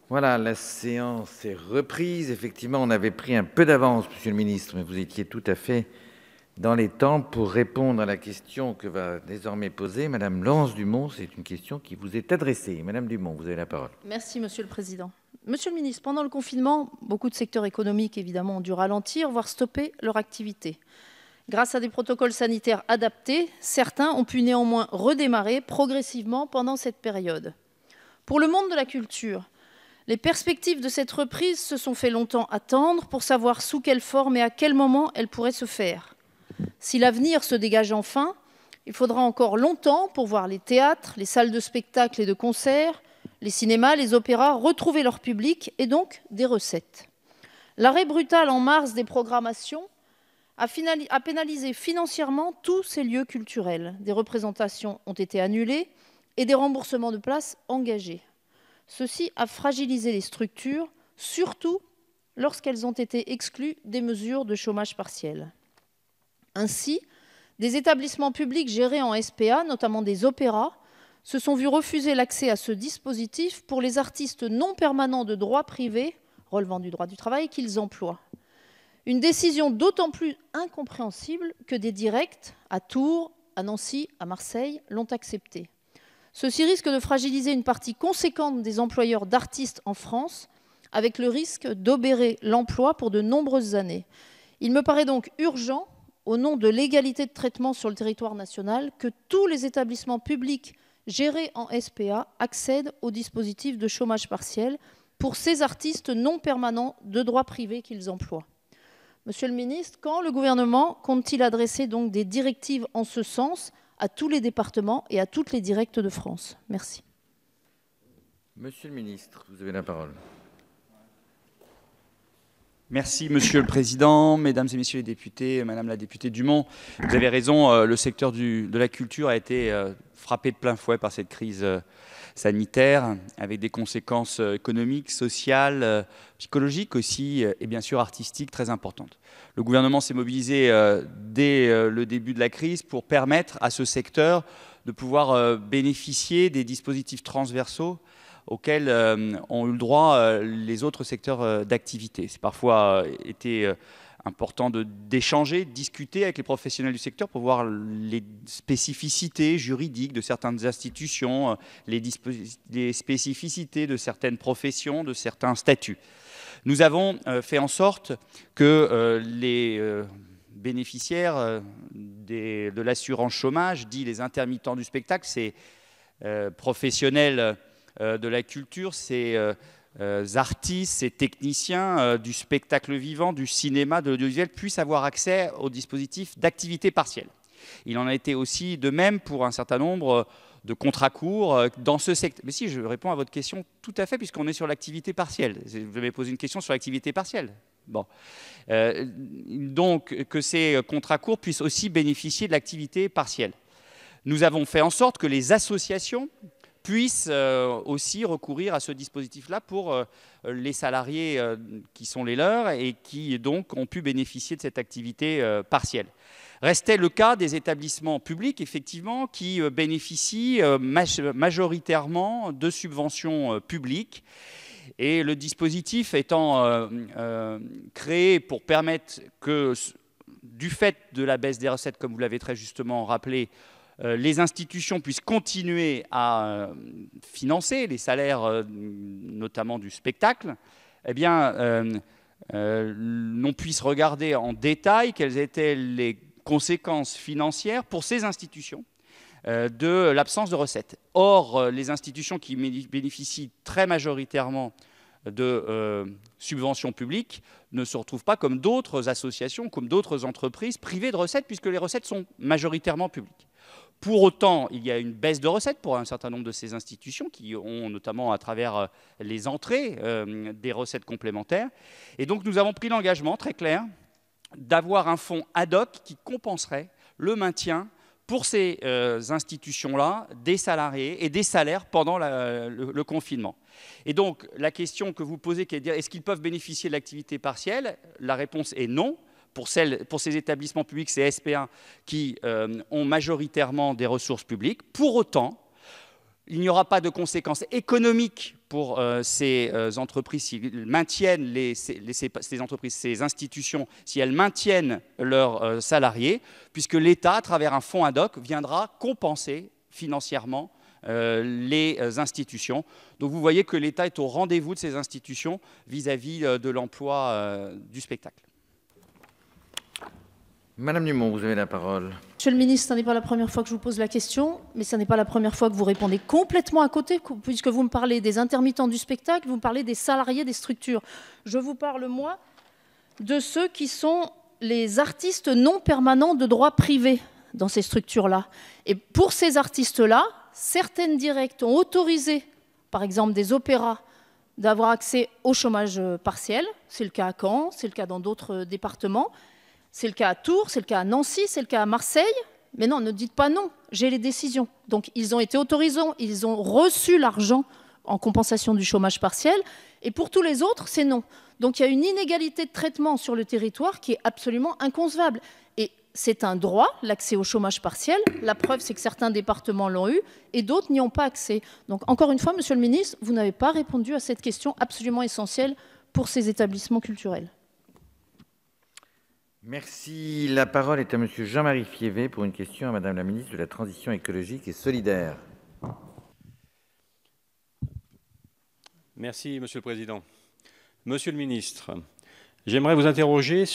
Voilà, la séance est reprise. Effectivement, on avait pris un peu d'avance, Monsieur le Ministre, mais vous étiez tout à fait dans les temps pour répondre à la question que va désormais poser Madame Laurence Dumont. C'est une question qui vous est adressée. Madame Dumont, vous avez la parole. Merci, Monsieur le Président. Monsieur le Ministre, pendant le confinement, beaucoup de secteurs économiques, évidemment, ont dû ralentir, voire stopper leur activité. Grâce à des protocoles sanitaires adaptés, certains ont pu néanmoins redémarrer progressivement pendant cette période. Pour le monde de la culture, les perspectives de cette reprise se sont fait longtemps attendre pour savoir sous quelle forme et à quel moment elle pourrait se faire. Si l'avenir se dégage enfin, il faudra encore longtemps pour voir les théâtres, les salles de spectacle et de concert, les cinémas, les opéras retrouver leur public et donc des recettes. L'arrêt brutal en mars des programmations a pénalisé financièrement tous ces lieux culturels. Des représentations ont été annulées et des remboursements de places engagés. Ceci a fragilisé les structures, surtout lorsqu'elles ont été exclues des mesures de chômage partiel. Ainsi, des établissements publics gérés en SPA, notamment des opéras, se sont vus refuser l'accès à ce dispositif pour les artistes non permanents de droit privé, relevant du droit du travail, qu'ils emploient. Une décision d'autant plus incompréhensible que des directs à Tours, à Nancy, à Marseille l'ont accepté. Ceci risque de fragiliser une partie conséquente des employeurs d'artistes en France, avec le risque d'obérer l'emploi pour de nombreuses années. Il me paraît donc urgent, au nom de l'égalité de traitement sur le territoire national, que tous les établissements publics gérés en SPA accèdent au dispositif de chômage partiel pour ces artistes non permanents de droit privé qu'ils emploient. Monsieur le ministre, quand le gouvernement compte-t-il adresser donc des directives en ce sens à tous les départements et à toutes les directs de France? Merci. Monsieur le Ministre, vous avez la parole. Merci, Monsieur le Président, Mesdames et Messieurs les députés, Madame la députée Dumont. Vous avez raison, le secteur de la culture a été frappé de plein fouet par cette crise sanitaire, avec des conséquences économiques, sociales, psychologiques aussi, et bien sûr artistiques très importantes. Le gouvernement s'est mobilisé dès le début de la crise pour permettre à ce secteur de pouvoir bénéficier des dispositifs transversaux auxquels ont eu le droit les autres secteurs d'activité. C'est parfois été important d'échanger, de discuter avec les professionnels du secteur pour voir les spécificités juridiques de certaines institutions, les spécificités de certaines professions, de certains statuts. Nous avons fait en sorte que les bénéficiaires de l'assurance chômage, dit les intermittents du spectacle, ces professionnels de la culture, ces artistes, ces techniciens du spectacle vivant, du cinéma, de l'audiovisuel puissent avoir accès au dispositif d'activité partielle. Il en a été aussi de même pour un certain nombre de contrats courts dans ce secteur. Mais si, je réponds à votre question tout à fait, puisqu'on est sur l'activité partielle. Vous m'avez posé une question sur l'activité partielle. Bon. Donc, que ces contrats courts puissent aussi bénéficier de l'activité partielle. Nous avons fait en sorte que les associations puissent aussi recourir à ce dispositif-là pour les salariés qui sont les leurs et qui donc ont pu bénéficier de cette activité partielle. Restait le cas des établissements publics, effectivement, qui bénéficient majoritairement de subventions publiques. Et le dispositif étant créé pour permettre que, du fait de la baisse des recettes, comme vous l'avez très justement rappelé, les institutions puissent continuer à financer les salaires, notamment du spectacle, eh bien, l'on puisse regarder en détail quelles étaient les conséquences financières pour ces institutions de l'absence de recettes. Or, les institutions qui bénéficient très majoritairement de subventions publiques ne se retrouvent pas comme d'autres associations, comme d'autres entreprises privées de recettes, puisque les recettes sont majoritairement publiques. Pour autant, il y a une baisse de recettes pour un certain nombre de ces institutions qui ont notamment à travers les entrées des recettes complémentaires. Et donc nous avons pris l'engagement très clair d'avoir un fonds ad hoc qui compenserait le maintien pour ces institutions-là des salariés et des salaires pendant le confinement. Et donc la question que vous posez, qui est de dire est-ce qu'ils peuvent bénéficier de l'activité partielle, la réponse est non. Pour ces établissements publics, ces SPA, qui ont majoritairement des ressources publiques. Pour autant, il n'y aura pas de conséquences économiques pour ces entreprises, s'ils maintiennent ces entreprises, ces institutions, si elles maintiennent leurs salariés, puisque l'État, à travers un fonds ad hoc, viendra compenser financièrement les institutions. Donc vous voyez que l'État est au rendez-vous de ces institutions vis-à-vis de l'emploi du spectacle. Madame Dumont, vous avez la parole. Monsieur le ministre, ce n'est pas la première fois que je vous pose la question, mais ce n'est pas la première fois que vous répondez complètement à côté, puisque vous me parlez des intermittents du spectacle, vous me parlez des salariés des structures. Je vous parle, moi, de ceux qui sont les artistes non permanents de droit privé dans ces structures-là. Et pour ces artistes-là, certaines directes ont autorisé, par exemple des opéras, d'avoir accès au chômage partiel. C'est le cas à Caen, c'est le cas dans d'autres départements. C'est le cas à Tours, c'est le cas à Nancy, c'est le cas à Marseille. Mais non, ne dites pas non, j'ai les décisions. Donc ils ont été autorisés, ils ont reçu l'argent en compensation du chômage partiel. Et pour tous les autres, c'est non. Donc il y a une inégalité de traitement sur le territoire qui est absolument inconcevable. Et c'est un droit, l'accès au chômage partiel. La preuve, c'est que certains départements l'ont eu et d'autres n'y ont pas accès. Donc encore une fois, monsieur le ministre, vous n'avez pas répondu à cette question absolument essentielle pour ces établissements culturels. Merci. La parole est à monsieur Jean-Marie Fievé pour une question à madame la ministre de la Transition écologique et solidaire. Merci, monsieur le président. Monsieur le ministre, j'aimerais vous interroger